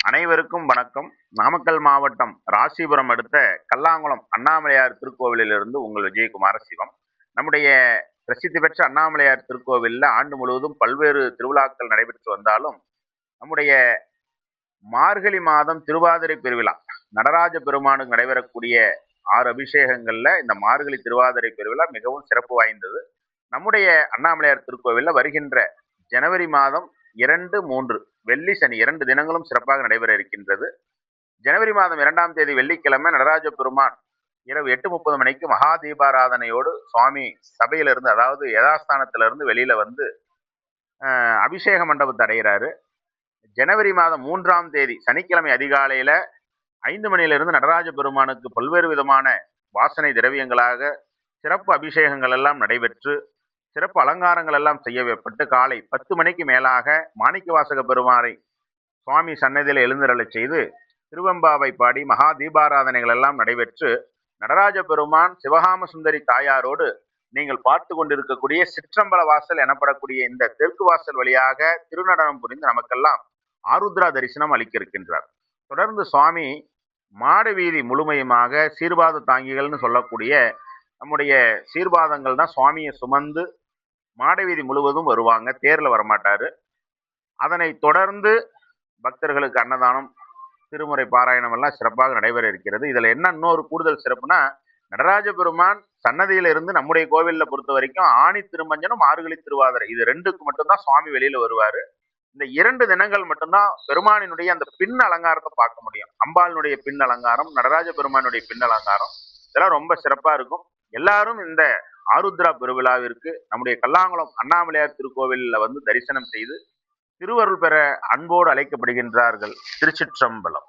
அனைவருக்கும் வணக்கம். நாமக்கல் மாவட்டம் ராசிபுரம் அடுத்த கல்லாங்குளம் அண்ணாமலையார் திருக்கோவிலிலிருந்து உங்கள் விஜயகுமார சிவம். நம்முடைய பிரசித்தி பெற்ற அண்ணாமலையார் திருக்கோவிலில் ஆண்டு முழுவதும் பல்வேறு திருவிழாக்கள் நடைபெற்று வந்தாலும் நம்முடைய மார்கழி மாதம் திருவாதிரை பெருவிழா நடராஜ பெருமானுக்கு நடைபெறக்கூடிய 6 அபிஷேகங்கள்ல இந்த மார்கழி திருவாதிரை பெருவிழா மிகவும் சிறப்பு வாய்ந்தது. நம்முடைய அண்ணாமலையார் திருக்கோவிலில் வருகின்ற ஜனவரி மாதம் 2, 3 வெள்ளி சனி 2 தினங்களும் சிறப்பாக நடைபெற இருக்கின்றது. ஜனவரி மாதம் 2ஆம் தேதி வெள்ளிக்கிழமை நடராஜ பெருமான் இரவு 8:30 மணிக்கு மகா தீபாராதனையோடு சுவாமி சபையிலிருந்து, அதாவது யதாஸ்தானத்திலிருந்து வெளியில வந்து அபிஷேக மண்டபத்தை அடைகிறாரு. ஜனவரி மாதம் 3ஆம் தேதி சனிக்கிழமை அதிகாலையில 5 மணியிலிருந்து நடராஜ பெருமானுக்கு பல்வேறு விதமான வாசனை திரவியங்களாக சிறப்பு அபிஷேகங்கள் எல்லாம் நடைபெற்று சிறப்பு அலங்காரங்கள் எல்லாம் செய்யப்பட்டு காலை 10 மணிக்கு மேலாக மாணிக்க வாசக பெருமானை சுவாமி சன்னதியில் எழுந்தருளச் செய்து திருவெம்பாவை பாடி மகா தீபாராதனைகள் எல்லாம் நடைபெற்று நடராஜ பெருமான் சிவகாம சுந்தரி தாயாரோடு நீங்கள் பார்த்து கொண்டிருக்கக்கூடிய சிற்றம்பல வாசல் எனப்படக்கூடிய இந்த தெற்கு வாசல் வழியாக திருநடனம் புரிந்து நமக்கெல்லாம் ஆருத்ரா தரிசனம் அளிக்க இருக்கின்றார். தொடர்ந்து சுவாமி மாட வீதி முழுமையுமாக சீர்பாத தாங்கிகள்னு சொல்லக்கூடிய நம்முடைய சீர்பாதங்கள் தான் சுவாமியை சுமந்து மாடவீதி முழுவதும் வருவாங்க, தேர்ல வரமாட்டாரு. அதனை தொடர்ந்து பக்தர்களுக்கு அன்னதானம், திருமுறை பாராயணம் எல்லாம் சிறப்பாக நடைபெற இருக்கிறது. இதுல என்ன இன்னொரு கூடுதல் சிறப்புனா, நடராஜ பெருமான் சன்னதியில இருந்து நம்முடைய கோவில்ல பொறுத்த வரைக்கும் ஆணி திருமஞ்சனம், மார்கழி திருவாதிரை இது 2க்கு மட்டும்தான் சுவாமி வெளியில வருவாரு. இந்த 2 தினங்கள் மட்டும்தான் பெருமானினுடைய அந்த பின் அலங்காரத்தை பார்க்க முடியும். அம்பாளினுடைய பின் அலங்காரம், நடராஜ பெருமானுடைய பின் அலங்காரம் இதெல்லாம் ரொம்ப சிறப்பா இருக்கும். எல்லாரும் இந்த ஆருத்ரா பெருவிழாவிற்கு நம்முடைய கல்லாங்குளம் அண்ணாமலையார் திருக்கோவிலில் வந்து தரிசனம் செய்து திருவருள் பெற அன்போடு அழைக்கப்படுகின்றார்கள். திருச்சிற்றம்பலம்.